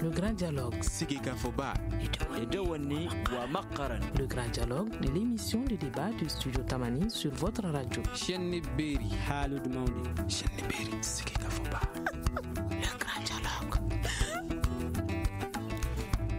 Le grand dialogue. Le grand dialogue de l'émission de débat du studio Tamani sur votre radio. Le grand dialogue.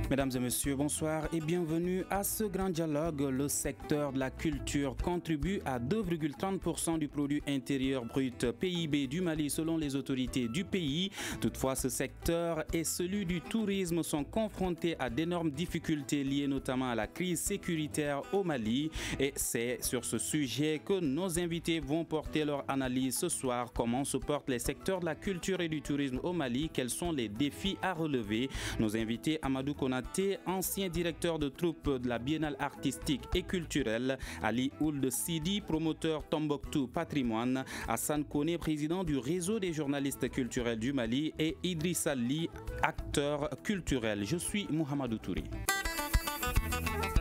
Mesdames et messieurs, bonsoir et bienvenue à ce grand dialogue. Le secteur de la culture contribue à 2,30% du produit intérieur brut PIB du Mali selon les autorités du pays. Toutefois, ce secteur et celui du tourisme sont confrontés à d'énormes difficultés liées notamment à la crise sécuritaire au Mali. Et c'est sur ce sujet que nos invités vont porter leur analyse ce soir. Comment se portent les secteurs de la culture et du tourisme au Mali? Quels sont les défis à relever? Nos invités, Amadou Konaté, ancien directeur de troupe de la Biennale artistique et culturelle, Ali Ould Sidi, promoteur Tombouctou Patrimoine, Hassan Kone, président du réseau des journalistes culturels du Mali, et Idriss Ali, acteur culturel. Je suis Mohamedou Touré.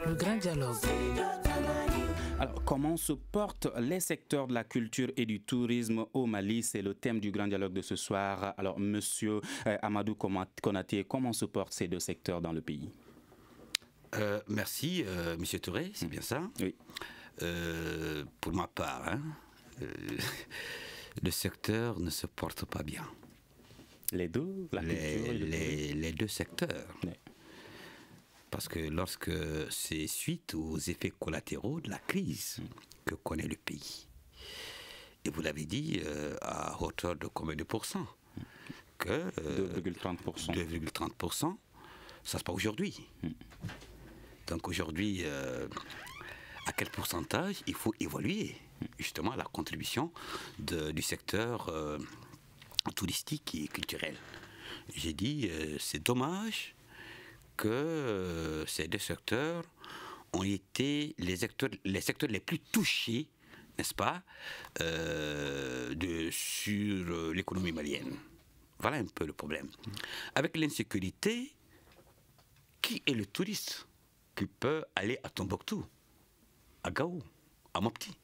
Le grand dialogue. Alors, comment se portent les secteurs de la culture et du tourisme au Mali? C'est le thème du grand dialogue de ce soir. Alors, monsieur Amadou Konaté, comment se portent ces deux secteurs dans le pays? Merci, monsieur Touré, c'est bien ça? Oui. Pour ma part, le secteur ne se porte pas bien. Les deux, la culture et le tourisme? Les deux secteurs. Oui. Parce que lorsque c'est suite aux effets collatéraux de la crise que connaît le pays, et vous l'avez dit, à hauteur de combien de pourcents? Que 2,30%. 2,30%, ça se passe aujourd'hui. Donc aujourd'hui, à quel pourcentage il faut évaluer justement la contribution du secteur touristique et culturel? J'ai dit, c'est dommage que ces deux secteurs ont été les secteurs les plus touchés, n'est-ce pas, sur l'économie malienne. Voilà un peu le problème. Avec l'insécurité, qui est le touriste qui peut aller à Tombouctou, à Gao, à Mopti?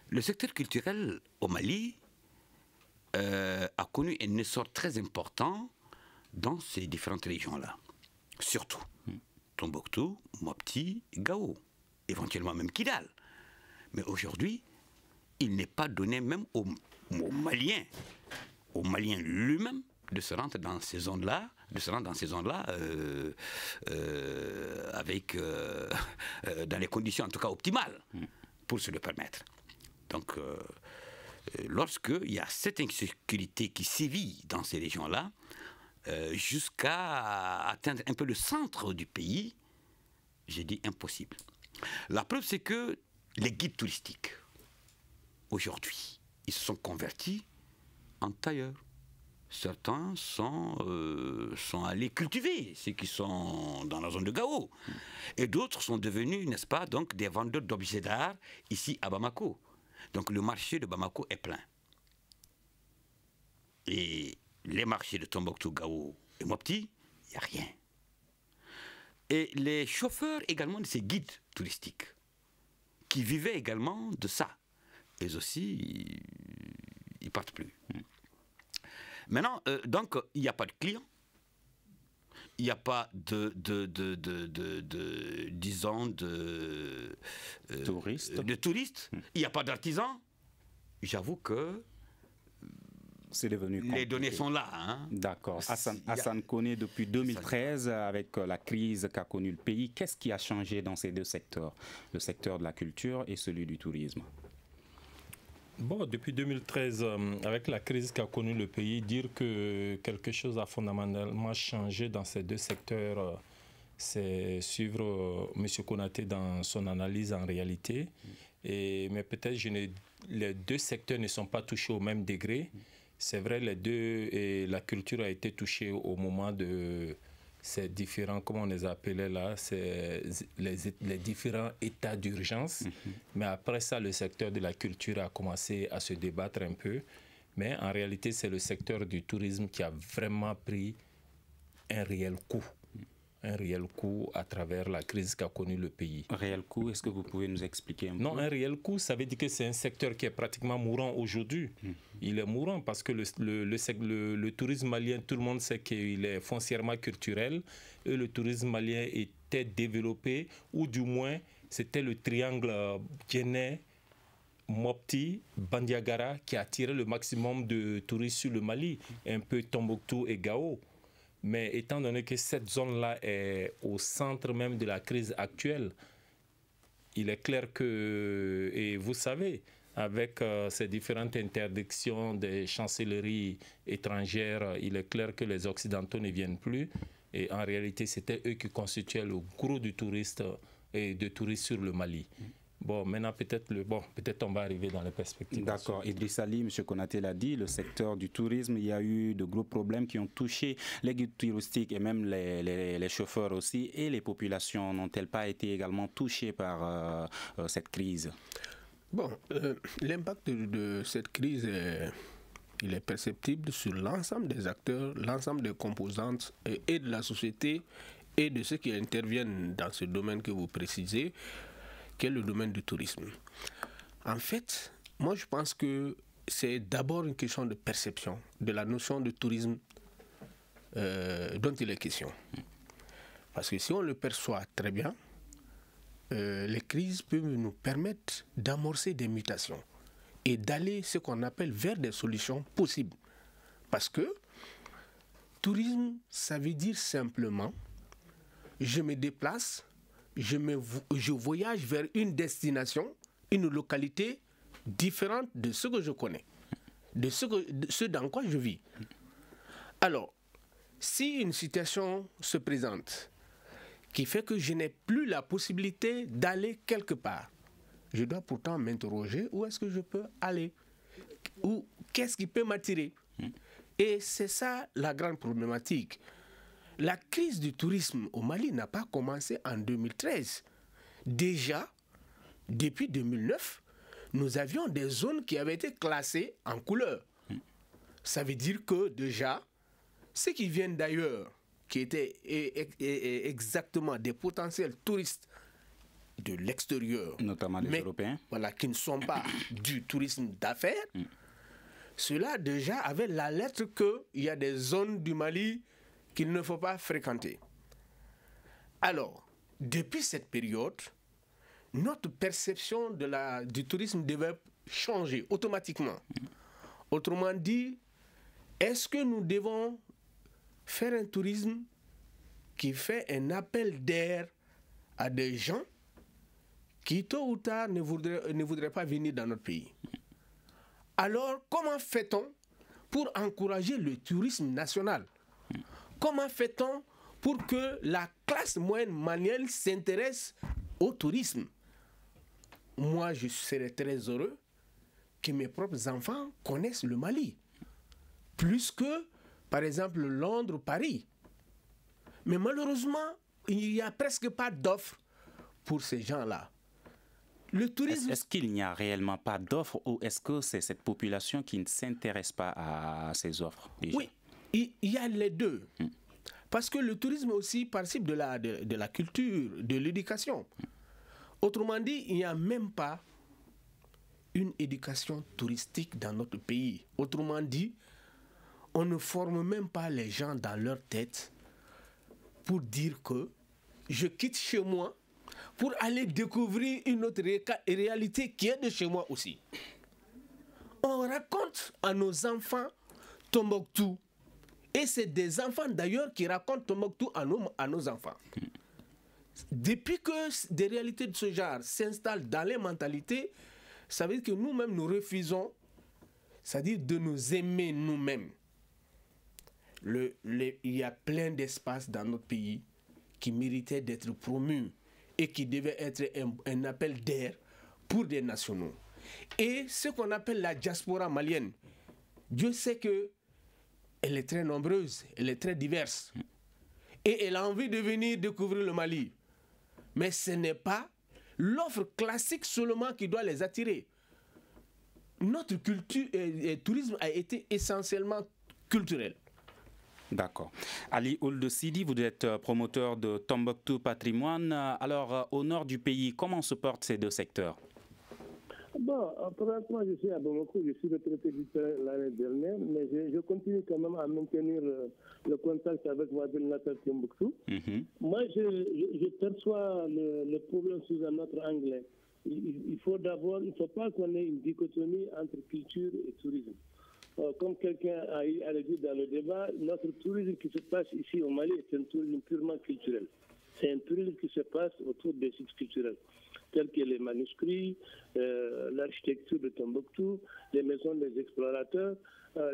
Le secteur culturel au Mali a connu un essor très important dans ces différentes régions-là. Surtout Tombouctou, Mopti, Gao, éventuellement même Kidal. Mais aujourd'hui, il n'est pas donné même aux Maliens lui-même de se rendre dans ces zones-là, avec dans les conditions en tout cas optimales pour se le permettre. Donc, lorsqu'il y a cette insécurité qui sévit dans ces régions-là, jusqu'à atteindre un peu le centre du pays, j'ai dit impossible. La preuve, c'est que les guides touristiques, aujourd'hui, ils se sont convertis en tailleurs. Certains sont allés cultiver, ceux qui sont dans la zone de Gao. Et d'autres sont devenus, n'est-ce pas, donc des vendeurs d'objets d'art ici à Bamako. Donc le marché de Bamako est plein. Et les marchés de Tombouctou, Gao et Mopti, il n'y a rien. Et les chauffeurs également de ces guides touristiques, qui vivaient également de ça, eux aussi, ils ne partent plus. Maintenant, donc, il n'y a pas de clients, il n'y a pas disons, touristes, il n'y a pas d'artisans. J'avoue que c'est devenu compliqué. Les données sont là. D'accord. Hassan Kone, depuis 2013, avec la crise qu'a connue le pays, qu'est-ce qui a changé dans ces deux secteurs, le secteur de la culture et celui du tourisme? Bon, depuis 2013, avec la crise qu'a connue le pays, dire que quelque chose a fondamentalement changé dans ces deux secteurs, c'est suivre M. Konaté dans son analyse en réalité. Mais peut-être les deux secteurs ne sont pas touchés au même degré. C'est vrai, les deux, et la culture a été touchée au moment de ces différents, comment on les appelait là, les différents états d'urgence. Mais après ça, le secteur de la culture a commencé à se débattre un peu. Mais en réalité, c'est le secteur du tourisme qui a vraiment pris un réel coup. un réel coût à travers la crise qu'a connue le pays. Un réel coût, est-ce que vous pouvez nous expliquer un peu? Non, un réel coût, ça veut dire que c'est un secteur qui est pratiquement mourant aujourd'hui. Il est mourant parce que le tourisme malien, tout le monde sait qu'il est foncièrement culturel, et le tourisme malien était développé, ou du moins c'était le triangle Djenné, Mopti, Bandiagara qui attirait le maximum de touristes sur le Mali, un peu Tombouctou et Gao. Mais étant donné que cette zone-là est au centre même de la crise actuelle, il est clair que, et vous savez, avec ces différentes interdictions des chancelleries étrangères, il est clair que les Occidentaux ne viennent plus. Et en réalité, c'était eux qui constituaient le gros du touriste et de touristes sur le Mali. Bon, maintenant, peut-être on va arriver dans les perspectives. D'accord. Idriss Ali, M. Konaté l'a dit, le secteur du tourisme, il y a eu de gros problèmes qui ont touché les guides touristiques et même les chauffeurs aussi. Et les populations n'ont-elles pas été également touchées par cette crise? Bon, l'impact de cette crise, il est perceptible sur l'ensemble des acteurs, l'ensemble des composantes et de la société et de ceux qui interviennent dans ce domaine que vous précisez, qui est le domaine du tourisme. En fait, moi je pense que c'est d'abord une question de perception de la notion de tourisme dont il est question. Parce que si on le perçoit très bien, les crises peuvent nous permettre d'amorcer des mutations et d'aller ce qu'on appelle vers des solutions possibles. Parce que tourisme, ça veut dire simplement je me déplace, je voyage vers une destination, une localité différente de ce que je connais, de ce dans quoi je vis. Alors, si une situation se présente qui fait que je n'ai plus la possibilité d'aller quelque part, je dois pourtant m'interroger où est-ce que je peux aller, ou qu'est-ce qui peut m'attirer. Et c'est ça la grande problématique. La crise du tourisme au Mali n'a pas commencé en 2013. Déjà, depuis 2009, nous avions des zones qui avaient été classées en couleur. Ça veut dire que déjà, ceux qui viennent d'ailleurs, qui étaient exactement des potentiels touristes de l'extérieur, notamment les Européens, voilà, qui ne sont pas du tourisme d'affaires, ceux-là déjà avaient la lettre qu'il y a des zones du Mali qu'il ne faut pas fréquenter. Alors, depuis cette période, notre perception du tourisme devait changer automatiquement. Autrement dit, est-ce que nous devons faire un tourisme qui fait un appel d'air à des gens qui, tôt ou tard, ne voudraient pas venir dans notre pays? Alors, comment fait-on pour encourager le tourisme national? Comment fait-on pour que la classe moyenne malienne s'intéresse au tourisme? Moi, je serais très heureux que mes propres enfants connaissent le Mali, plus que, par exemple, Londres, Paris. Mais malheureusement, il n'y a presque pas d'offres pour ces gens-là. Le tourisme... Est-ce qu'il n'y a réellement pas d'offres ou est-ce que c'est cette population qui ne s'intéresse pas à ces offres déjà? Oui, il y a les deux. Parce que le tourisme aussi participe de la culture, de l'éducation. Autrement dit, il n'y a même pas une éducation touristique dans notre pays. Autrement dit, on ne forme même pas les gens dans leur tête pour dire que je quitte chez moi pour aller découvrir une autre réalité qui est de chez moi aussi. On raconte à nos enfants Tombouctou. Et c'est des enfants d'ailleurs qui racontent Tombouctou à nos enfants. Depuis que des réalités de ce genre s'installent dans les mentalités, ça veut dire que nous-mêmes nous refusons, c'est-à-dire de nous aimer nous-mêmes. Il y a plein d'espaces dans notre pays qui méritaient d'être promus et qui devaient être un appel d'air pour des nationaux. Et ce qu'on appelle la diaspora malienne, Dieu sait que elle est très nombreuse, elle est très diverse. Et elle a envie de venir découvrir le Mali. Mais ce n'est pas l'offre classique seulement qui doit les attirer. Notre culture et tourisme a été essentiellement culturel. D'accord. Ali Ould Sidi, vous êtes promoteur de Tombouctou Patrimoine. Alors, au nord du pays, comment se portent ces deux secteurs? Bon, présentement, je suis à Bamako, je suis retraité du terrain l'année dernière, mais je continue quand même à maintenir le contact avec ma ville natale Tombouctou. Moi, je perçois le problème sous un autre angle. Il faut pas qu'on ait une dichotomie entre culture et tourisme. Comme quelqu'un a dit dans le débat, notre tourisme qui se passe ici au Mali est un tourisme purement culturel. C'est un tourisme qui se passe autour des sites culturels, tels que les manuscrits, l'architecture de Tombouctou, les maisons des explorateurs,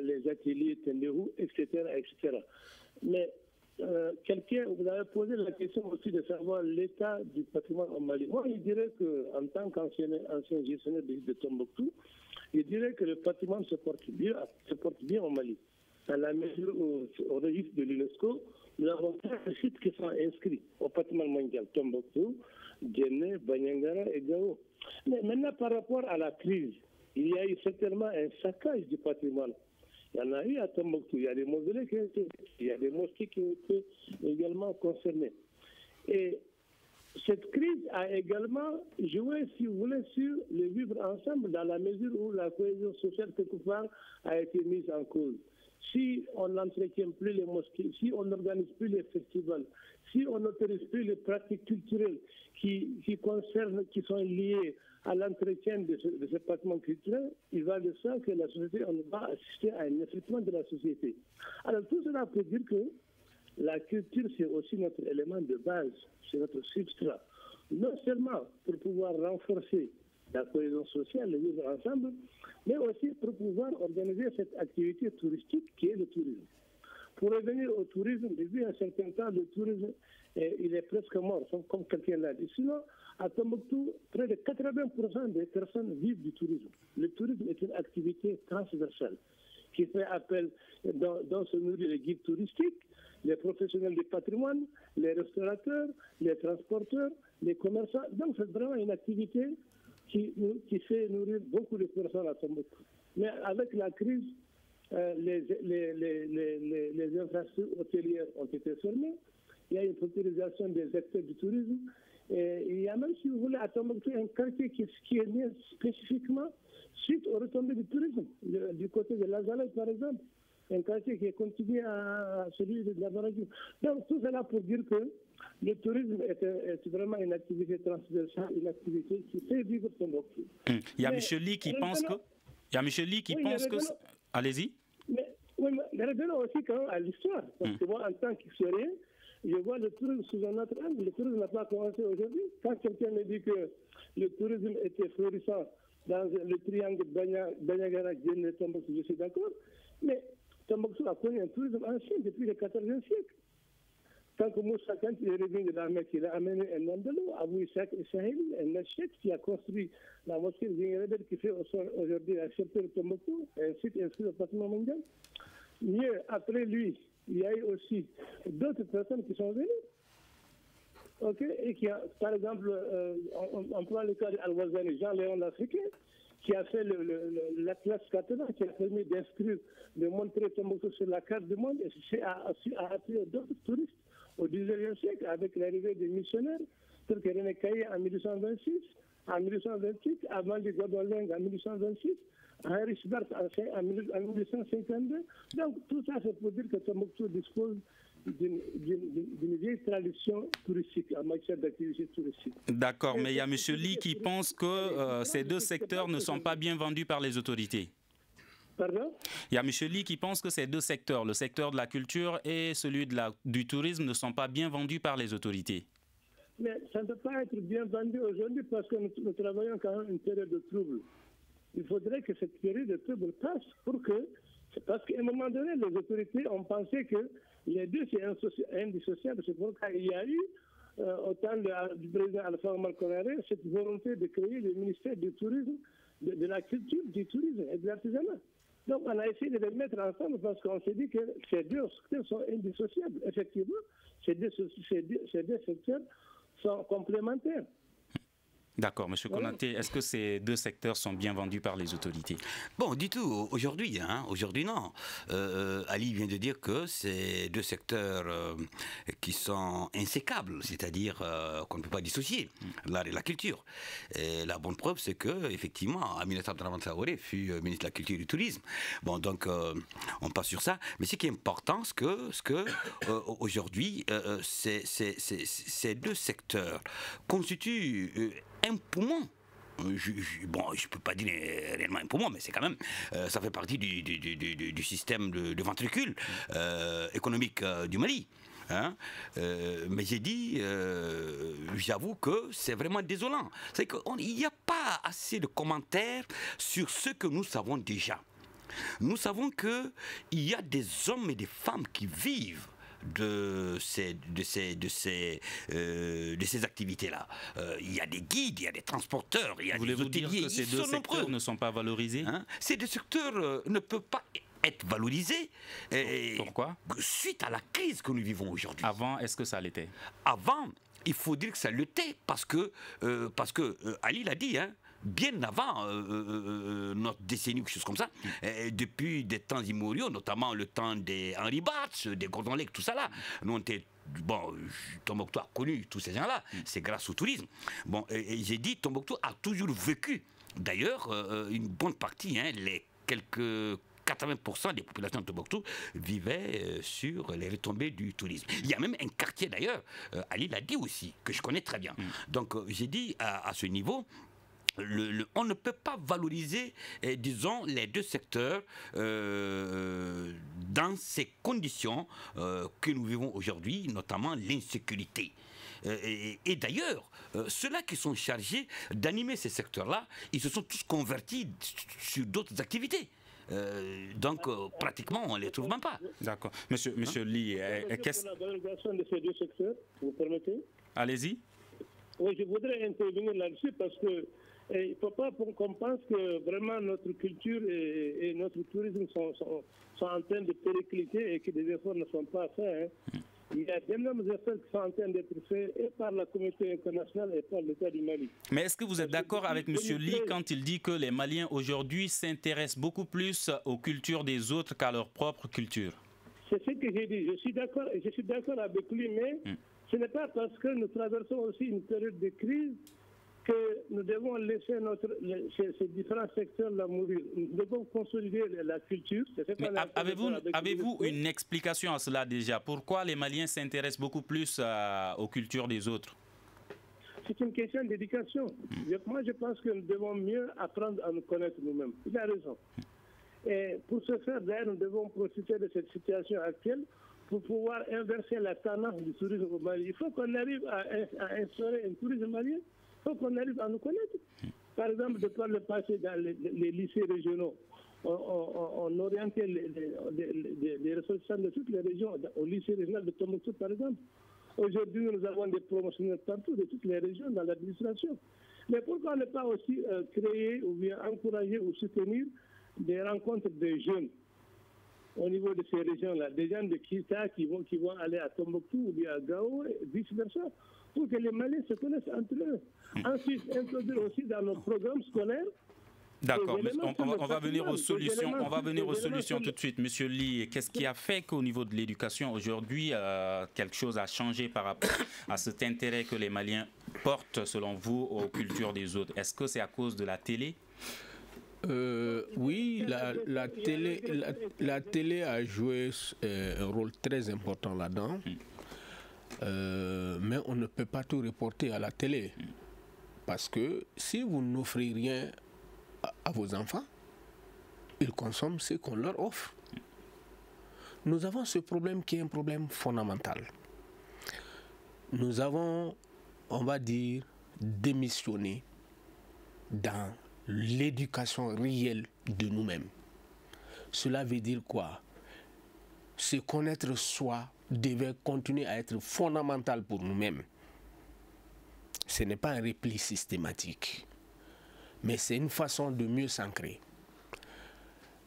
les ateliers Tenderou, etc., etc. Mais quelqu'un vous avez posé la question aussi de savoir l'état du patrimoine au Mali. Moi, je dirais qu'en tant qu'ancien gestionnaire de Tombouctou, je dirais que le patrimoine se porte bien au Mali. Dans la mesure où, au registre de l'UNESCO, nous avons 4 sites qui sont inscrits au patrimoine mondial, Tombouctou, Djenné, Banyangara et Gao. Mais maintenant, par rapport à la crise, il y a eu certainement un saccage du patrimoine. Il y en a eu à Tombouctou, il y a des mausolées qui ont été, il y a des mosquées qui ont été également concernées. Et cette crise a également joué, si vous voulez, sur le vivre ensemble dans la mesure où la cohésion sociale quelque part a été mise en cause. Si on n'entretient plus les mosquées, si on n'organise plus les festivals, si on n'autorise plus les pratiques culturelles qui sont liées à l'entretien de ce patrimoine culturel, il va de ça que la société, on va assister à un effritement de la société. Alors tout cela peut dire que la culture, c'est aussi notre élément de base, c'est notre substrat. Non seulement pour pouvoir renforcer la cohésion sociale, le vivre ensemble, mais aussi pour pouvoir organiser cette activité touristique qui est le tourisme. Pour revenir au tourisme, depuis un certain temps, le tourisme, il est presque mort, comme quelqu'un l'a dit. Sinon, à Tombouctou, près de 80% des personnes vivent du tourisme. Le tourisme est une activité transversale qui fait appel, dont se nourrit les guides touristiques, les professionnels du patrimoine, les restaurateurs, les transporteurs, les commerçants. Donc c'est vraiment une activité qui fait nourrir beaucoup de personnes à Tombouctou. Mais avec la crise, les infrastructures hôtelières ont été fermées. Il y a une autorisation des acteurs du tourisme. Et il y a même, si vous voulez, à Tombouctou, un quartier qui est né spécifiquement suite aux retombées du tourisme, du côté de Lazalay, par exemple. Un quartier qui est continué à celui de la Baragie. Donc, tout cela pour dire que le tourisme est vraiment une activité transversale, une activité qui fait vivre Tombouctou. Il y a Michel Lee qui pense que... Il y a Michel Lee qui pense que... Allez-y. Mais revenons aussi quand même à l'histoire. Parce que moi, en tant qu'historien, je vois le tourisme sous un autre angle. Le tourisme n'a pas commencé aujourd'hui. Quand quelqu'un me dit que le tourisme était florissant dans le triangle Banyagara, Djenné, Tombouctou, je suis d'accord. Mais Tombouctou a connu un tourisme ancien depuis le XIVe siècle. Tant que Moussa, quand il est revenu de la Mecque, il a amené un Andalou, Abou Isaac et Sahel, un architecte qui a construit la mosquée de Zingrebel qui fait aujourd'hui la chapelle de Tombouctou, un site inscrit au patrimoine mondial. Mieux, après lui, il y a eu aussi d'autres personnes qui sont venues. Et qui a, par exemple, on prend le cas d'Al-Wazani, Jean-Léon l'Africain, qui a fait l'Atlas 80, qui a permis d'inscrire, de montrer Tombouctou sur la carte du monde, et c'est à attirer d'autres touristes au XIXe siècle, avec l'arrivée des missionnaires, tels que René Caillé en 1826, en 1828, Amandi Godoleng en 1826, Henri Schwartz en 1852. Donc tout ça, c'est pour dire que Tombouctou dispose d'une vieille tradition touristique en matière d'activité touristique. D'accord, mais il y a M. Lee qui pense que ces deux secteurs ne sont pas bien vendus par les autorités. Pardon ? Il y a M. Lee qui pense que ces deux secteurs, le secteur de la culture et celui du tourisme, ne sont pas bien vendus par les autorités. Mais ça ne peut pas être bien vendu aujourd'hui parce que nous travaillons quand même une période de trouble. Il faudrait que cette période de trouble passe parce qu'à un moment donné, les autorités ont pensé que les deux, c'est indissociable. C'est pourquoi il y a eu, au temps du président Alpha Omar Konaré, cette volonté de créer le ministère du tourisme, de la culture, du tourisme et de l'artisanat. Donc, on a essayé de les mettre ensemble parce qu'on s'est dit que ces deux secteurs sont indissociables. Effectivement, ces deux secteurs sont complémentaires. D'accord, M. Konaté, est-ce que ces deux secteurs sont bien vendus par les autorités? Bon, du tout, aujourd'hui, aujourd'hui non. Ali vient de dire que c'est deux secteurs qui sont insécables, c'est-à-dire qu'on ne peut pas dissocier, l'art et la culture. Et la bonne preuve, c'est que effectivement, Aminata Abdrahmane Traoré fut ministre de la Culture et du Tourisme. Bon, donc on passe sur ça. Mais ce qui est important, c'est que aujourd'hui, ces deux secteurs constituent un poumon. Bon, je ne peux pas dire réellement un poumon, mais c'est quand même, ça fait partie du système de ventricule économique du Mali. Hein? Mais j'ai dit, j'avoue que c'est vraiment désolant. C'est qu'il n'y a pas assez de commentaires sur ce que nous savons déjà. Nous savons qu'il y a des hommes et des femmes qui vivent de ces activités-là. Il y a des guides, il y a des transporteurs, il y a des hôteliers. Voulez-vous dire que ces deux secteurs ne sont pas valorisés? Ces deux secteurs ne peuvent pas être valorisés. Pourquoi? Suite à la crise que nous vivons aujourd'hui. Avant, est-ce que ça l'était? Avant, il faut dire que ça l'était, parce que Ali l'a dit, bien avant notre décennie ou quelque chose comme ça, depuis des temps immémoriaux, notamment le temps des Henri Batch, des Gordon Lake, tout ça là. Nous, on était, bon, Tombouctou a connu tous ces gens-là, c'est grâce au tourisme. Bon, et j'ai dit, Tombouctou a toujours vécu. D'ailleurs, une bonne partie, les quelques 80% des populations de Tombouctou vivaient sur les retombées du tourisme. Il y a même un quartier d'ailleurs, Ali l'a dit aussi, que je connais très bien. Donc j'ai dit à ce niveau, on ne peut pas valoriser, disons, les deux secteurs dans ces conditions que nous vivons aujourd'hui, notamment l'insécurité. Et d'ailleurs, ceux-là qui sont chargés d'animer ces secteurs-là, ils se sont tous convertis sur d'autres activités. Donc, pratiquement, on ne les trouve même pas. D'accord. Monsieur Ly, qu'est-ce que la valorisation de ces deux secteurs, vous permettez? Allez-y. Oui, je voudrais intervenir là-dessus parce que il ne faut pas qu'on pense que vraiment notre culture et notre tourisme sont en train de péricliter et que des efforts ne sont pas faits. Il y a d'énormes efforts qui sont en train d'être faits et par la communauté internationale et par l'État du Mali. Mais est-ce que vous êtes d'accord avec M. Ly quand il dit que les Maliens aujourd'hui s'intéressent beaucoup plus aux cultures des autres qu'à leur propre culture? C'est ce que j'ai dit. Je suis d'accord avec lui, mais ce n'est pas parce que nous traversons aussi une période de crise que nous devons laisser ces différents secteurs-là mourir. Nous devons consolider la culture. Avez-vous une explication à cela déjà? Pourquoi les Maliens s'intéressent beaucoup plus aux cultures des autres? C'est une question d'éducation. Moi, je pense que nous devons mieux apprendre à nous connaître nous-mêmes. Il a raison. Et pour ce faire, d'ailleurs, nous devons profiter de cette situation actuelle pour pouvoir inverser la tendance du tourisme au Mali. Il faut qu'on arrive à instaurer un tourisme malien. Il faut qu'on arrive à nous connaître. Par exemple, de par le passé dans les lycées régionaux, on orientait les ressortissants de toutes les régions au lycée régional de Tombouctou, par exemple. Aujourd'hui, nous avons des promotionnels partout, de toutes les régions dans l'administration. Mais pourquoi ne pas aussi créer ou bien encourager ou soutenir des rencontres de jeunes au niveau de ces régions-là, des gens de Kita qui vont aller à Tombouctou ou bien à Gao et vice-versa, pour que les Maliens se connaissent entre eux. Ensuite, introduire aussi dans nos programmes scolaires. D'accord, on va venir aux solutions. On va venir aux solutions tout de suite. Monsieur Ly, qu'est-ce qui a fait qu'au niveau de l'éducation aujourd'hui, quelque chose a changé par rapport à cet intérêt que les Maliens portent, selon vous, aux cultures des autres? Est-ce que c'est à cause de la télé? Oui, la télé a joué un rôle très important là-dedans. Mais on ne peut pas tout reporter à la télé. Parce que si vous n'offrez rien à vos enfants, ils consomment ce qu'on leur offre. Nous avons ce problème qui est un problème fondamental. Nous avons, on va dire, démissionné dans l'éducation réelle de nous-mêmes. Cela veut dire quoi? Se connaître soi devait continuer à être fondamental pour nous-mêmes. Ce n'est pas un repli systématique, mais c'est une façon de mieux s'ancrer.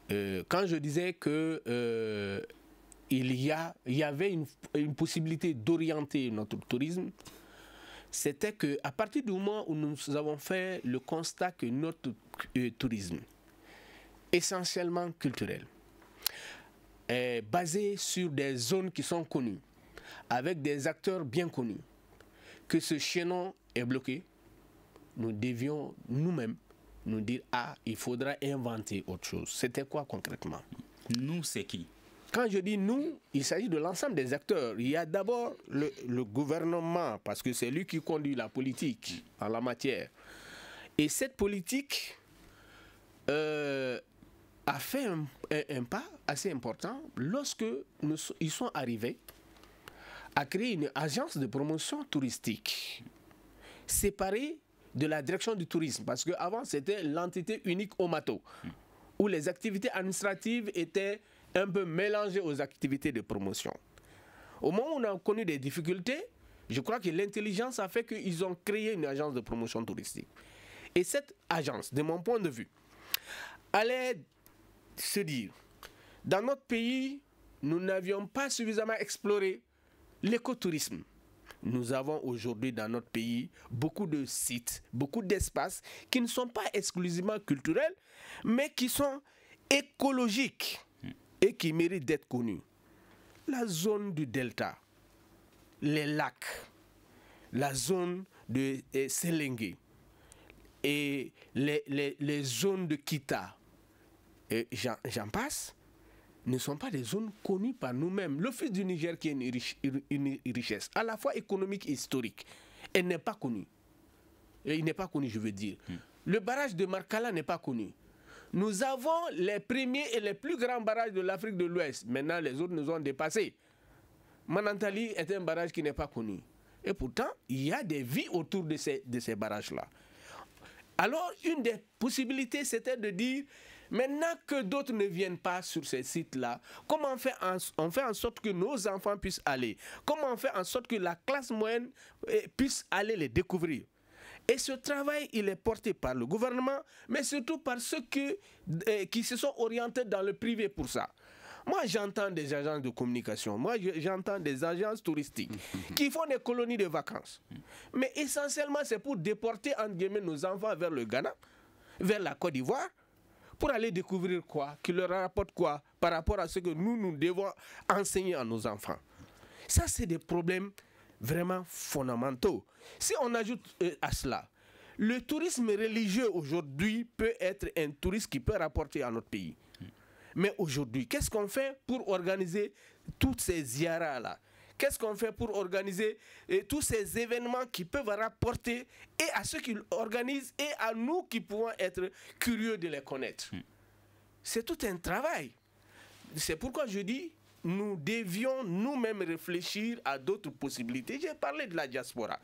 Quand je disais que il y avait une possibilité d'orienter notre tourisme, c'était qu'à partir du moment où nous avons fait le constat que notre tourisme, essentiellement culturel, est basé sur des zones qui sont connues, avec des acteurs bien connus, que ce chaînon est bloqué, nous devions nous-mêmes nous dire « Ah, il faudra inventer autre chose ». C'était quoi concrètement? Nous, c'est qui? Quand je dis nous, il s'agit de l'ensemble des acteurs. Il y a d'abord le gouvernement, parce que c'est lui qui conduit la politique en la matière. Et cette politique a fait un pas assez important lorsque ils sont arrivés à créer une agence de promotion touristique séparée de la direction du tourisme, parce qu'avant c'était l'entité unique OMATO, où les activités administratives étaient un peu mélangées aux activités de promotion. Au moment où on a connu des difficultés, je crois que l'intelligence a fait qu'ils ont créé une agence de promotion touristique. Et cette agence, de mon point de vue, allait se dire, dans notre pays, nous n'avions pas suffisamment exploré l'écotourisme. Nous avons aujourd'hui dans notre pays beaucoup de sites, beaucoup d'espaces qui ne sont pas exclusivement culturels, mais qui sont écologiques et qui méritent d'être connus. La zone du delta, les lacs, la zone de Selengue et les zones de Kita, et j'en passe, ne sont pas des zones connues par nous-mêmes. Le fils du Niger qui est une richesse, à la fois économique et historique, elle n'est pas connue. Et il n'est pas connu, je veux dire. Le barrage de Markala n'est pas connu. Nous avons les premiers et les plus grands barrages de l'Afrique de l'Ouest. Maintenant, les autres nous ont dépassés. Manantali est un barrage qui n'est pas connu. Et pourtant, il y a des vies autour de ces barrages-là. Alors, une des possibilités, c'était de dire, maintenant que d'autres ne viennent pas sur ces sites-là, comment on fait en sorte que nos enfants puissent aller? Comment on fait en sorte que la classe moyenne puisse aller les découvrir? Et ce travail, il est porté par le gouvernement, mais surtout par ceux qui se sont orientés dans le privé pour ça. Moi, j'entends des agences de communication, moi, j'entends des agences touristiques qui font des colonies de vacances. Mais essentiellement, c'est pour déporter, entre guillemets, nos enfants vers le Ghana, vers la Côte d'Ivoire, pour aller découvrir quoi, qui leur rapporte quoi par rapport à ce que nous devons enseigner à nos enfants. Ça, c'est des problèmes vraiment fondamentaux. Si on ajoute à cela, le tourisme religieux aujourd'hui peut être un tourisme qui peut rapporter à notre pays. Mais aujourd'hui, qu'est-ce qu'on fait pour organiser toutes ces ziyaras-là? Qu'est-ce qu'on fait pour organiser tous ces événements qui peuvent rapporter et à ceux qui organisent et à nous qui pouvons être curieux de les connaître? C'est tout un travail. C'est pourquoi je dis, nous devions nous-mêmes réfléchir à d'autres possibilités. J'ai parlé de la diaspora.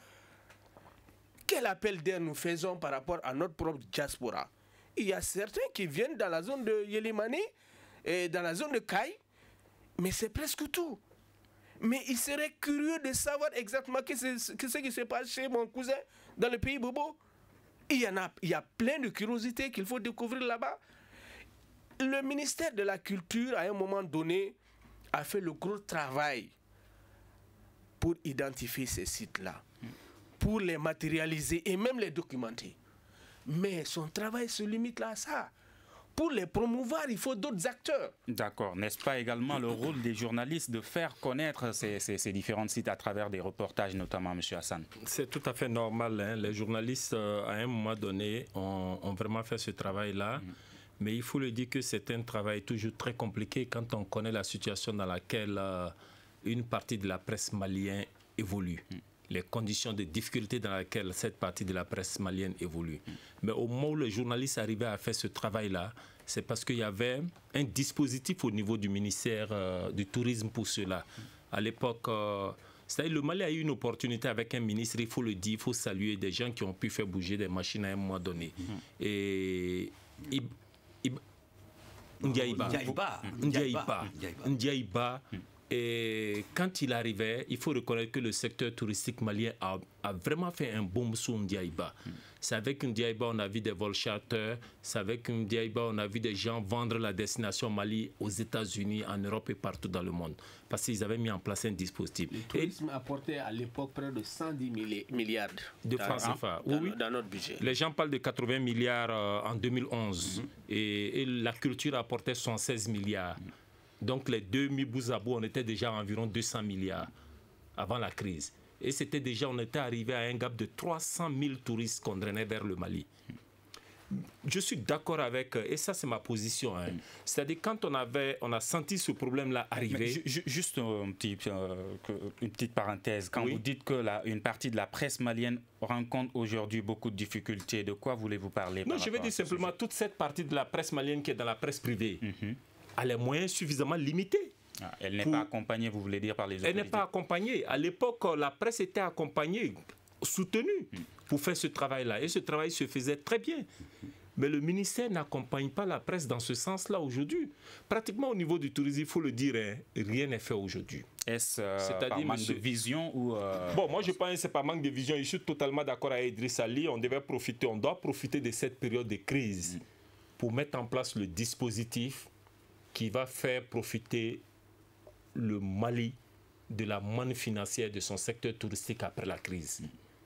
Quel appel d'air nous faisons par rapport à notre propre diaspora? Il y a certains qui viennent dans la zone de Yelimani et dans la zone de Kaï, mais c'est presque tout. Mais il serait curieux de savoir exactement ce qui se passe chez mon cousin dans le pays Bobo. Il y a plein de curiosités qu'il faut découvrir là-bas. Le ministère de la Culture, à un moment donné, a fait le gros travail pour identifier ces sites-là, pour les matérialiser et même les documenter. Mais son travail se limite là à ça. Pour les promouvoir, il faut d'autres acteurs. D'accord. N'est-ce pas également le rôle des journalistes de faire connaître ces différents sites à travers des reportages, notamment, M. Hassan? C'est tout à fait normal. Hein. Les journalistes, à un moment donné, ont vraiment fait ce travail-là. Mais il faut le dire que c'est un travail toujours très compliqué quand on connaît la situation dans laquelle une partie de la presse malienne évolue. Les conditions de difficulté dans lesquelles cette partie de la presse malienne évolue. Mais au moment où les journalistes arrivaient à faire ce travail-là, c'est parce qu'il y avait un dispositif au niveau du ministère du Tourisme pour cela. À l'époque, c'est-à-dire le Mali a eu une opportunité avec un ministre, il faut le dire, il faut saluer des gens qui ont pu faire bouger des machines à un moment donné. Et Ndiaïba Et quand il arrivait, il faut reconnaître que le secteur touristique malien a vraiment fait un boom sur Ndiaïba. C'est avec Ndiaïba on a vu des vols charters, c'est avec Ndiaïba on a vu des gens vendre la destination Mali aux États-Unis, en Europe et partout dans le monde. Parce qu'ils avaient mis en place un dispositif. Le tourisme apportait à l'époque près de 110 milliards de francs CFA. Dans notre budget. Les gens parlent de 80 milliards en 2011 et la culture apportait 116 milliards. Donc les deux mis bout à bout, on était déjà à environ 200 milliards avant la crise. Et c'était déjà, on était arrivé à un gap de 300 000 touristes qu'on drainait vers le Mali. Je suis d'accord avec, et ça c'est ma position, hein. C'est-à-dire quand on a senti ce problème-là arriver... Juste une petite parenthèse, quand vous dites que une partie de la presse malienne rencontre aujourd'hui beaucoup de difficultés, de quoi voulez-vous parler? Non, je vais dire simplement toute cette partie de la presse malienne qui est dans la presse privée. A les moyens suffisamment limités. Elle n'est pas accompagnée, vous voulez dire, par les autorités? Elle n'est pas accompagnée. À l'époque, la presse était accompagnée, soutenue pour faire ce travail-là. Et ce travail se faisait très bien. Mais le ministère n'accompagne pas la presse dans ce sens-là aujourd'hui. Pratiquement au niveau du tourisme, il faut le dire, hein, rien n'est fait aujourd'hui. Est-ce par manque de vision ou... Bon, moi je pense que ce n'est pas manque de vision. Je suis totalement d'accord avec Idriss Ali. On doit profiter de cette période de crise pour mettre en place le dispositif qui va faire profiter le Mali de la manne financière de son secteur touristique après la crise.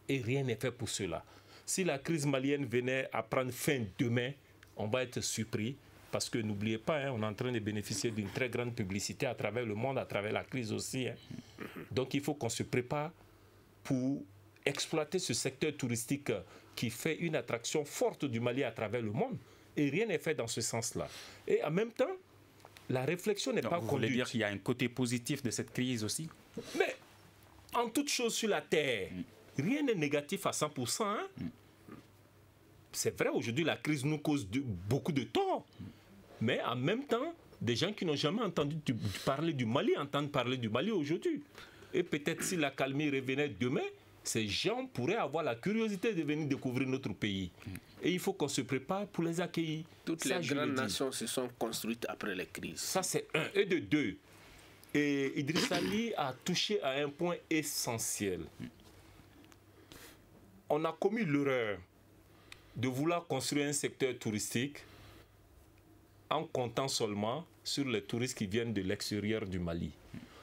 Et rien n'est fait pour cela. Si la crise malienne venait à prendre fin demain, on va être surpris parce que n'oubliez pas, hein, on est en train de bénéficier d'une très grande publicité à travers le monde, à travers la crise aussi. Hein. Donc il faut qu'on se prépare pour exploiter ce secteur touristique qui fait une attraction forte du Mali à travers le monde. Et rien n'est fait dans ce sens-là. Et en même temps, la réflexion n'est pas conduite. Vous voulez dire qu'il y a un côté positif de cette crise aussi? Mais en toute chose sur la Terre, rien n'est négatif à 100%. Hein? C'est vrai, aujourd'hui, la crise nous cause beaucoup de tort. Mais en même temps, des gens qui n'ont jamais entendu parler du Mali entendent parler du Mali aujourd'hui. Et peut-être si la calmie revenait demain, ces gens pourraient avoir la curiosité de venir découvrir notre pays. Et il faut qu'on se prépare pour les accueillir. Toutes les grandes nations se sont construites après les crises. Ça, c'est un. Et de deux. Et Idriss Ali a touché à un point essentiel. On a commis l'erreur de vouloir construire un secteur touristique en comptant seulement sur les touristes qui viennent de l'extérieur du Mali.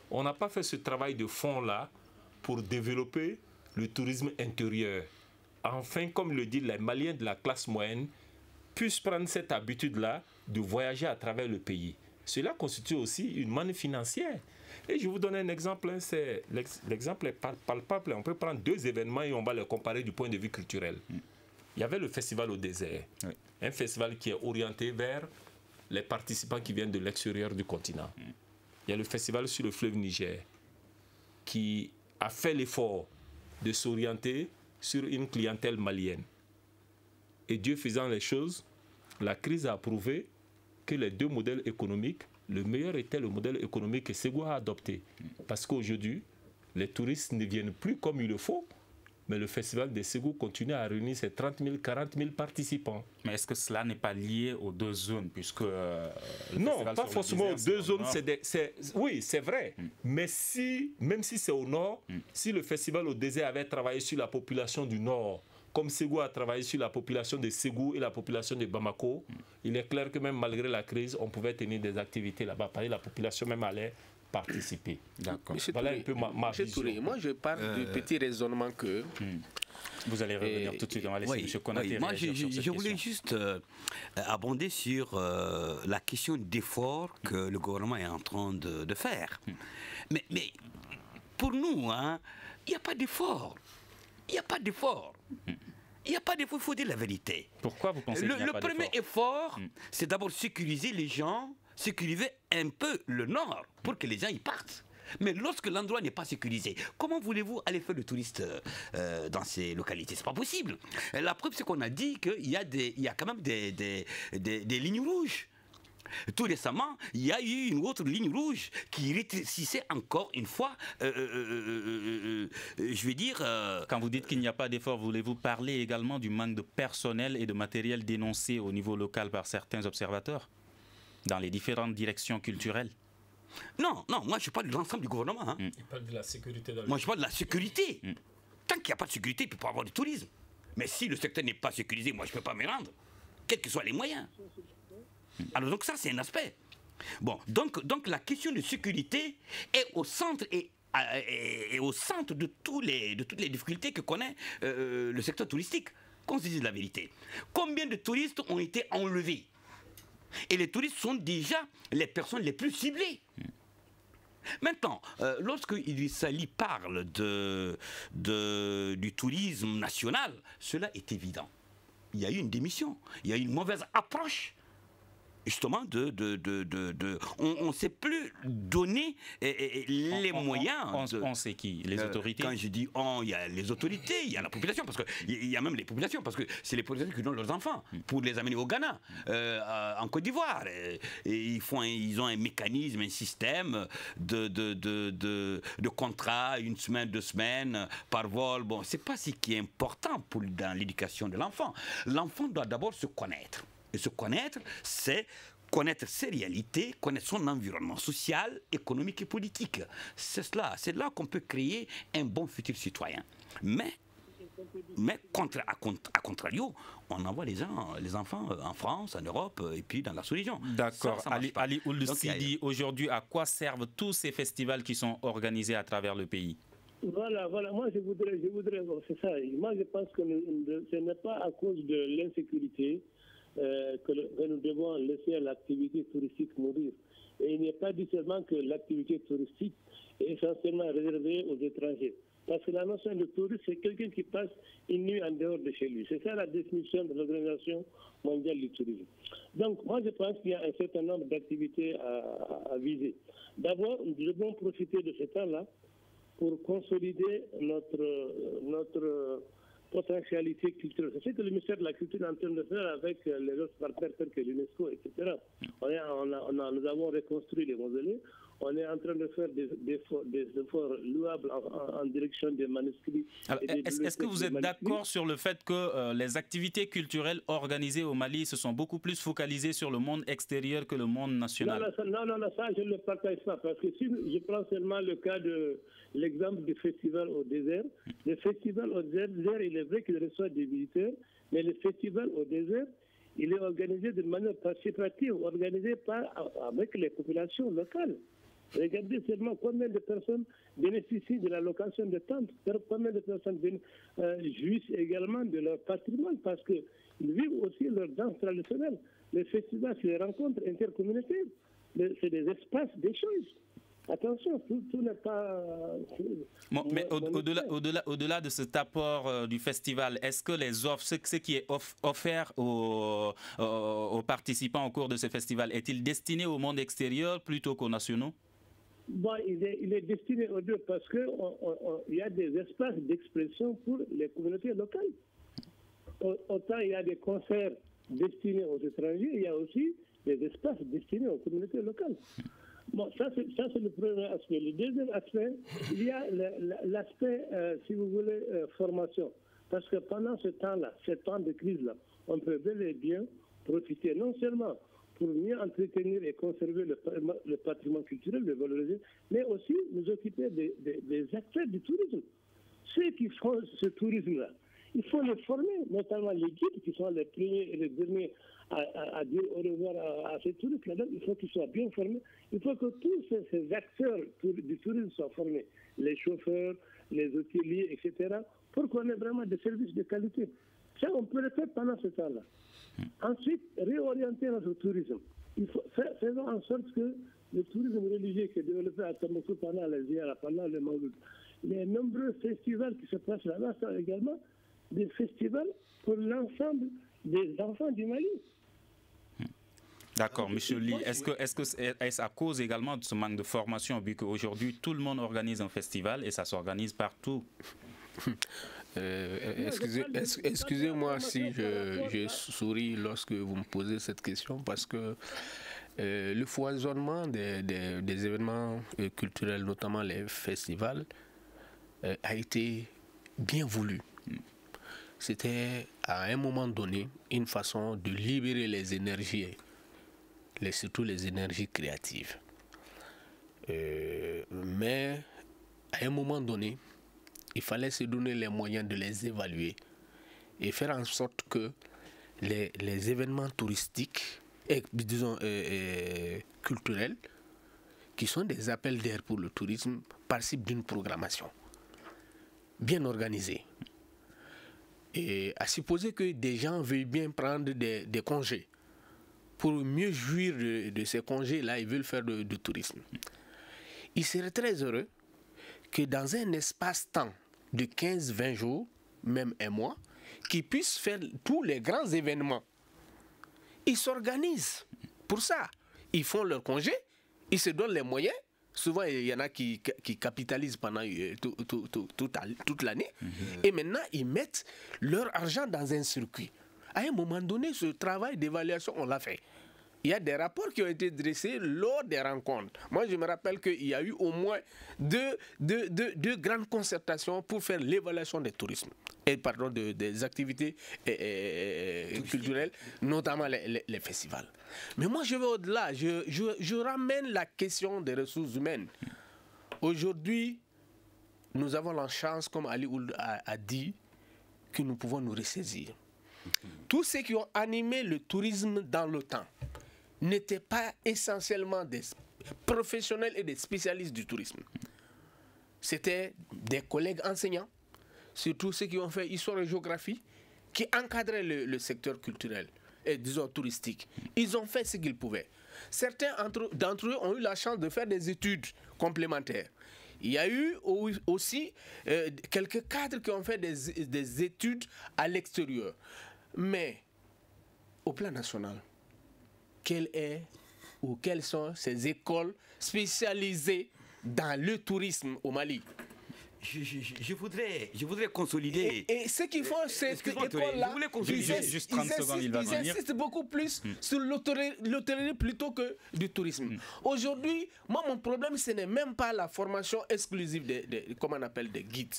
On n'a pas fait ce travail de fond-là pour développer le tourisme intérieur. Enfin, comme le dit les Maliens de la classe moyenne, puissent prendre cette habitude-là de voyager à travers le pays. Cela constitue aussi une manne financière. Et je vous donne un exemple, hein, l'exemple est palpable. On peut prendre deux événements et on va les comparer du point de vue culturel. Il y avait le festival au désert, un festival qui est orienté vers les participants qui viennent de l'extérieur du continent. Il y a le festival sur le fleuve Niger qui a fait l'effort de s'orienter sur une clientèle malienne. Et Dieu faisant les choses, la crise a prouvé que les deux modèles économiques, le meilleur était le modèle économique que Ségou a adopté. Parce qu'aujourd'hui, les touristes ne viennent plus comme il le faut, mais le festival de Ségou continue à réunir ses 30 000, 40 000 participants. Mais est-ce que cela n'est pas lié aux deux zones puisque non, pas forcément aux deux zones. Oui, c'est vrai. Mais même si c'est au nord, si le festival au désert avait travaillé sur la population du nord, comme Ségou a travaillé sur la population de Ségou et la population de Bamako, il est clair que même malgré la crise, on pouvait tenir des activités là-bas. Parce que la population même allait participer. D'accord. Voilà un peu ma vision. Moi, je parle du petit raisonnement que... Vous allez revenir tout de suite. On va laisser M. Konaté moi, je voulais juste abonder sur la question d'effort que le gouvernement est en train de faire. Mais pour nous, hein, il n'y a pas d'effort. Il n'y a pas d'effort. Il n'y a pas d'effort, il faut dire la vérité. Pourquoi vous pensez qu'il n'y a pas d'effort? Le premier effort, c'est d'abord sécuriser les gens, sécuriser un peu le nord pour que les gens y partent. Mais lorsque l'endroit n'est pas sécurisé, comment voulez-vous aller faire le touriste dans ces localités? C'est pas possible. La preuve, c'est qu'on a dit qu'il y a quand même des lignes rouges. Tout récemment, il y a eu une autre ligne rouge qui rétrécissait encore une fois, je vais dire... Quand vous dites qu'il n'y a pas d'effort, voulez-vous parler également du manque de personnel et de matériel dénoncé au niveau local par certains observateurs dans les différentes directions culturelles? Non, moi je parle de l'ensemble du gouvernement. Hein. Il parle de la sécurité. Moi je parle de la sécurité. Tant qu'il n'y a pas de sécurité, il ne peut pas avoir de tourisme. Mais si le secteur n'est pas sécurisé, moi je ne peux pas me rendre, quels que soient les moyens. Alors donc ça c'est un aspect. Bon, donc la question de sécurité est au centre et au centre de toutes les difficultés que connaît le secteur touristique. Qu'on se dise la vérité. Combien de touristes ont été enlevés? Et les touristes sont déjà les personnes les plus ciblées. Maintenant, lorsque Idrissa Ly parle du tourisme national, cela est évident. Il y a eu une démission, il y a eu une mauvaise approche. Justement, on ne sait plus donner les moyens. On sait qui? Les autorités? Quand je dis on, il y a les autorités, il y a la population, parce qu'il y a même les populations, parce que c'est les populations qui donnent leurs enfants pour les amener au Ghana, en Côte d'Ivoire. Ils ont un mécanisme, un système de contrat, 1 semaine, 2 semaines, par vol. Bon, c'est pas ce qui est important dans l'éducation de l'enfant. L'enfant doit d'abord se connaître. Et se connaître, c'est connaître ses réalités, connaître son environnement social, économique et politique. C'est là qu'on peut créer un bon futur citoyen. Mais à contrario, on envoie les enfants en France, en Europe et puis dans la sous-région. D'accord. Ali Ould Sidi, aujourd'hui, à quoi servent tous ces festivals qui sont organisés à travers le pays? Voilà. Moi, je voudrais c'est ça. Moi, je pense que ce n'est pas à cause de l'insécurité que nous devons laisser l'activité touristique mourir. Et il n'est pas dit seulement que l'activité touristique est essentiellement réservée aux étrangers. Parce que la notion de touriste, c'est quelqu'un qui passe une nuit en dehors de chez lui. C'est ça la définition de l'Organisation mondiale du tourisme. Donc, moi, je pense qu'il y a un certain nombre d'activités à viser. D'abord, nous devons profiter de ce temps-là pour consolider notre potentialité culturelle. C'est ce que le ministère de la Culture est en train de faire avec les autres partenaires tels que l'UNESCO, etc. Nous avons reconstruit les mausolées. On est en train de faire des efforts louables en direction des manuscrits. Est-ce que vous êtes d'accord sur le fait que les activités culturelles organisées au Mali se sont beaucoup plus focalisées sur le monde extérieur que le monde national? Non, ça je ne le partage pas. Parce que si je prends seulement le cas de l'exemple du festival au désert, le festival au désert, il est vrai qu'il reçoit des visiteurs, mais le festival au désert, il est organisé de manière participative, organisé avec les populations locales. Regardez seulement combien de personnes bénéficient de la location de tentes, combien de personnes jouissent également de leur patrimoine parce qu'ils vivent aussi leur danse traditionnelle. Les festivals, c'est des rencontres intercommunautaires, c'est des espaces d'échange. Attention, tout n'est pas... Bon, mais au-delà de cet apport du festival, est-ce que les offres, ce qui est offert aux participants au cours de ce festival, est-il destiné au monde extérieur plutôt qu'aux nationaux? Bon, il est destiné aux deux parce qu'il y a des espaces d'expression pour les communautés locales. Autant il y a des concerts destinés aux étrangers, il y a aussi des espaces destinés aux communautés locales. Bon, ça c'est le premier aspect. Le deuxième aspect, il y a l'aspect, si vous voulez, formation. Parce que pendant ce temps-là, ce temps de crise-là, on peut bel et bien profiter non seulement pour mieux entretenir et conserver le patrimoine culturel, le valoriser, mais aussi nous occuper des acteurs du tourisme. Ceux qui font ce tourisme-là, il faut les former, notamment les guides qui sont les premiers et les derniers à dire au revoir à ces touristes-là. Il faut qu'ils soient bien formés. Il faut que tous ces acteurs du tourisme soient formés. Les chauffeurs, les hôteliers, etc. pour qu'on ait vraiment des services de qualité. Ça, on peut le faire pendant ce temps-là. Ensuite, réorienter notre tourisme. Faisons en sorte que le tourisme religieux qui est développé à Tombouctou pendant les Ziyara, pendant le Mawlud, les nombreux festivals qui se passent là-bas sont également des festivals pour l'ensemble des enfants du Mali. D'accord, M. Ly, est-ce à cause également de ce manque de formation, vu qu'aujourd'hui tout le monde organise un festival et ça s'organise partout? Excusez-moi si je souris lorsque vous me posez cette question, parce que le foisonnement des événements culturels, notamment les festivals, a été bien voulu. C'était à un moment donné une façon de libérer les énergies, surtout les énergies créatives. Mais à un moment donné, il fallait se donner les moyens de les évaluer et faire en sorte que les événements touristiques et, disons, culturels, qui sont des appels d'air pour le tourisme, participent d'une programmation bien organisée. Et à supposer que des gens veuillent bien prendre des congés, pour mieux jouir de ces congés-là, ils veulent faire du tourisme. Il serait très heureux que dans un espace-temps de 15-20 jours, même un mois, qu'ils puissent faire tous les grands événements. Ils s'organisent pour ça. Ils font leur congé, ils se donnent les moyens. Souvent, il y en a qui capitalisent pendant toute l'année. Et maintenant, ils mettent leur argent dans un circuit. À un moment donné, ce travail d'évaluation, on l'a fait. Il y a des rapports qui ont été dressés lors des rencontres. Moi, je me rappelle qu'il y a eu au moins deux grandes concertations pour faire l'évaluation des tourismes. Des activités culturelles, notamment les festivals. Mais moi, je vais au-delà. Je ramène la question des ressources humaines. Aujourd'hui, nous avons la chance, comme Ali Ould a dit, que nous pouvons nous ressaisir. Tous ceux qui ont animé le tourisme dans le temps n'étaient pas essentiellement des professionnels et des spécialistes du tourisme. C'était des collègues enseignants, surtout ceux qui ont fait histoire et géographie, qui encadraient le secteur culturel et, disons, touristique. Ils ont fait ce qu'ils pouvaient. Certains d'entre eux ont eu la chance de faire des études complémentaires. Il y a eu aussi quelques cadres qui ont fait des études à l'extérieur. Mais au plan national, quelles sont ces écoles spécialisées dans le tourisme au Mali? Je voudrais consolider. Et ce qu'ils font, c'est que école-là, juste 30 secondes, il va venir. Ils insistent beaucoup plus sur l'hôtellerie plutôt que du tourisme. Aujourd'hui, moi, mon problème, ce n'est même pas la formation exclusive comme on appelle des guides.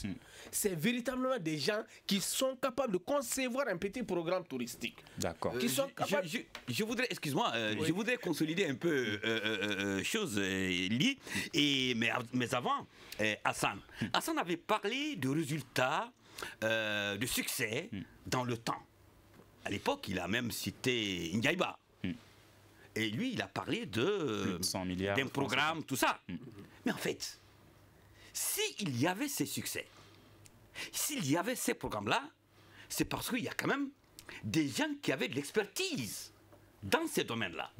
C'est véritablement des gens qui sont capables de concevoir un petit programme touristique. D'accord. Je voudrais, excuse-moi, je voudrais consolider un peu chose liée. Mais avant, Hassan avait parlé de résultats, de succès dans le temps. À l'époque, il a même cité Ndiaïba. Et lui, il a parlé d'un programme, tout ça. Mais en fait, s'il y avait ces succès, s'il y avait ces programmes-là, c'est parce qu'il y a quand même des gens qui avaient de l'expertise dans ces domaines-là,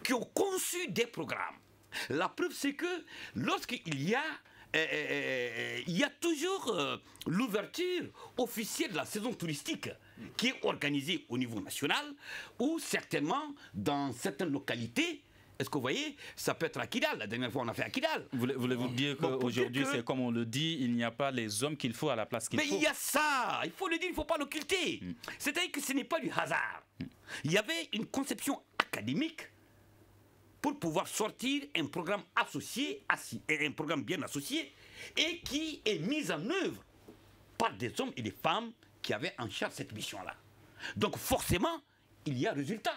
qui ont conçu des programmes. La preuve, c'est que lorsqu'il y a toujours l'ouverture officielle de la saison touristique qui est organisée au niveau national ou certainement dans certaines localités. Est-ce que vous voyez, ça peut être à Kidal. La dernière fois, on a fait à Kidal. Voulez-vous dire qu'aujourd'hui, c'est comme on le dit, il n'y a pas les hommes qu'il faut à la place qu'il faut? Mais il y a ça, il faut le dire, il ne faut pas l'occulter. C'est-à-dire que ce n'est pas du hasard. Il y avait une conception académique pour pouvoir sortir un programme associé, un programme bien associé, et qui est mis en œuvre par des hommes et des femmes qui avaient en charge cette mission-là. Donc forcément, il y a résultat.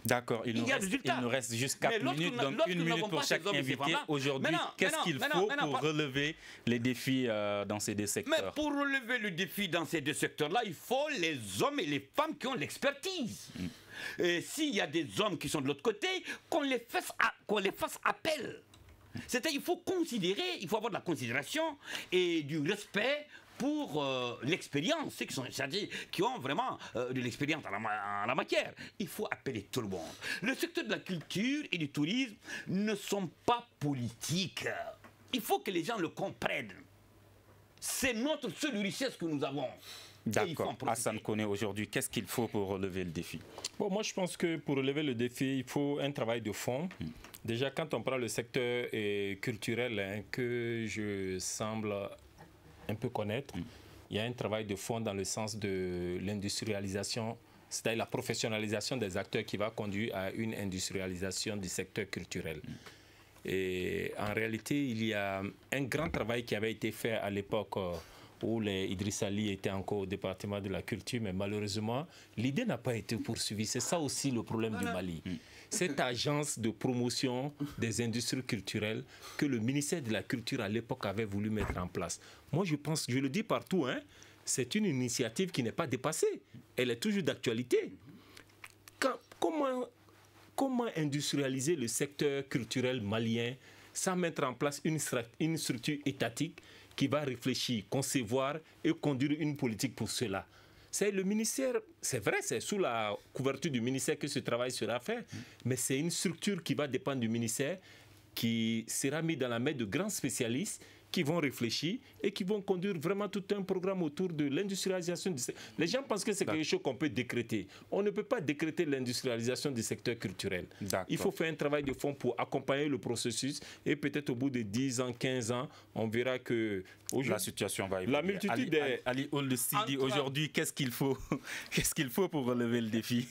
D'accord, il nous reste juste 4 minutes, donc 1 minute pour chaque invité. Aujourd'hui, qu'est-ce qu'il faut pour relever les défis dans ces deux secteurs? Mais pour relever le défi dans ces deux secteurs-là, il faut les hommes et les femmes qui ont l'expertise. Et s'il y a des hommes qui sont de l'autre côté, qu'on les fasse appel. C'est-à-dire qu'il faut considérer, il faut avoir de la considération et du respect pour l'expérience, ceux qui ont vraiment de l'expérience en la matière. Il faut appeler tout le monde. Le secteur de la culture et du tourisme ne sont pas politiques. Il faut que les gens le comprennent. C'est notre seule richesse que nous avons. D'accord. Hassan Koné, aujourd'hui, qu'est-ce qu'il faut pour relever le défi? Bon, moi, je pense que pour relever le défi, il faut un travail de fond. Déjà, quand on prend le secteur culturel, que je semble un peu connaître, il y a un travail de fond dans le sens de l'industrialisation, c'est-à-dire la professionnalisation des acteurs qui va conduire à une industrialisation du secteur culturel. Et en réalité, il y a un grand travail qui avait été fait à l'époque où les Idriss Ali étaient encore au département de la culture, mais malheureusement, l'idée n'a pas été poursuivie. C'est ça aussi le problème du Mali. Cette agence de promotion des industries culturelles que le ministère de la Culture à l'époque avait voulu mettre en place. Moi, je pense, je le dis partout, c'est une initiative qui n'est pas dépassée. Elle est toujours d'actualité. Comment industrialiser le secteur culturel malien sans mettre en place une structure étatique qui va réfléchir, concevoir et conduire une politique pour cela? C'est le ministère, c'est vrai, c'est sous la couverture du ministère que ce travail sera fait, mais c'est une structure qui va dépendre du ministère, qui sera mise dans la main de grands spécialistes qui vont réfléchir et qui vont conduire vraiment tout un programme autour de l'industrialisation du secteur. Les gens pensent que c'est quelque chose qu'on peut décréter. On ne peut pas décréter l'industrialisation du secteur culturel. Il faut faire un travail de fond pour accompagner le processus et peut-être au bout de 10 ans, 15 ans, on verra que la situation va évoluer. La multitude Ali Ould Sidi, aujourd'hui, qu'est-ce qu'il faut pour relever le défi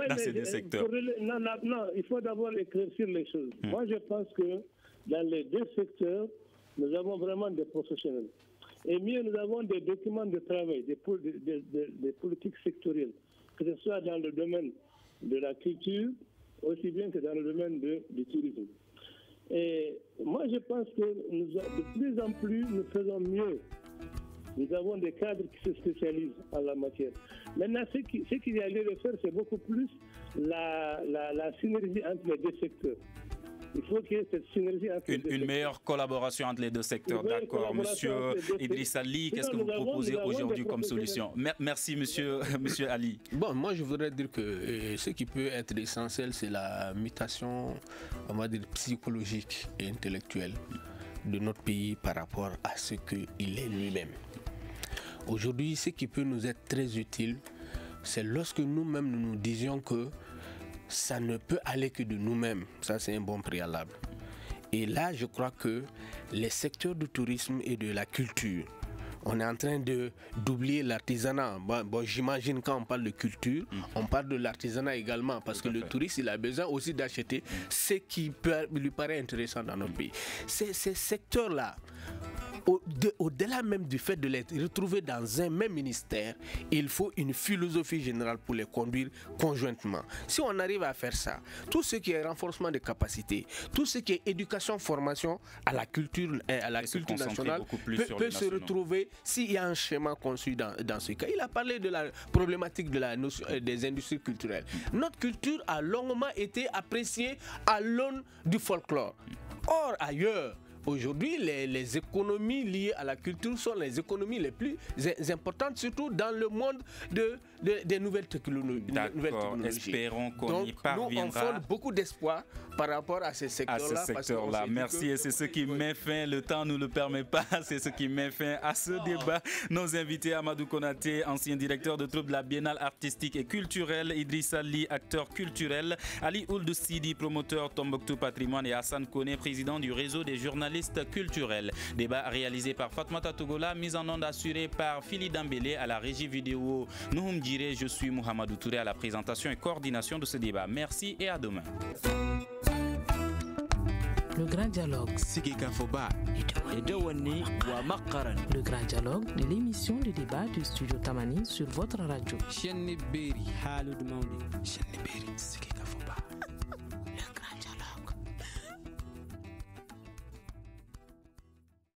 dans ces deux secteurs? Non, il faut d'abord éclaircir les choses. Moi, je pense que dans les deux secteurs, nous avons vraiment des professionnels. Et mieux, nous avons des documents de travail, des politiques sectorielles, que ce soit dans le domaine de la culture, aussi bien que dans le domaine du tourisme. Et moi, je pense que de plus en plus, nous faisons mieux. Nous avons des cadres qui se spécialisent en la matière. Maintenant, ce qu'il y a lieu de faire, c'est beaucoup plus la synergie entre les deux secteurs. Il faut qu'il y ait cette synergie entre une meilleure collaboration entre les deux secteurs. D'accord. Monsieur Idriss Ali, qu'est-ce que vous proposez aujourd'hui comme solution? Merci, monsieur Ali. Bon, moi, je voudrais dire que ce qui peut être essentiel, c'est la mutation, on va dire, psychologique et intellectuelle de notre pays par rapport à ce qu'il est lui-même. Aujourd'hui, ce qui peut nous être très utile, c'est lorsque nous-mêmes nous disions que ça ne peut aller que de nous-mêmes. Ça, c'est un bon préalable. Et là, je crois que les secteurs du tourisme et de la culture, on est en train d'oublier l'artisanat. Bon, j'imagine quand on parle de culture, on parle de l'artisanat également, parce que le touriste, il a besoin aussi d'acheter ce qui lui paraît intéressant dans notre pays. Ces secteurs-là, au-delà même du fait de les retrouver dans un même ministère, il faut une philosophie générale pour les conduire conjointement. Si on arrive à faire ça, tout ce qui est renforcement des capacités, tout ce qui est éducation, formation à la culture, culture nationale peut se retrouver s'il y a un schéma conçu dans ce cas. Il a parlé de la problématique des industries culturelles. Notre culture a longuement été appréciée à l'aune du folklore. Or, ailleurs, aujourd'hui, les économies liées à la culture sont les économies les plus importantes, surtout dans le monde des nouvelles technologies. D'accord, espérons qu'on y parviendra. Nous, on fonde beaucoup d'espoir par rapport à ces secteurs-là. Merci, et c'est ce qui met fin, le temps ne nous le permet pas, c'est ce qui met fin à ce débat. Nos invités, Amadou Konaté, ancien directeur de troupe de la Biennale artistique et culturelle, Idriss Ali, acteur culturel, Ali Ould Sidi, promoteur Tombouctou Patrimoine, et Hassan Koné, président du réseau des journalistes culturels. Débat réalisé par Fatmata Togola, mise en onde assurée par Phili Dambélé à la régie vidéo. Nouhoum Diré, je suis Mohamedou Touré à la présentation et coordination de ce débat. Merci et à demain. Le grand dialogue. Le grand dialogue de l'émission de débat du studio Tamani sur votre radio.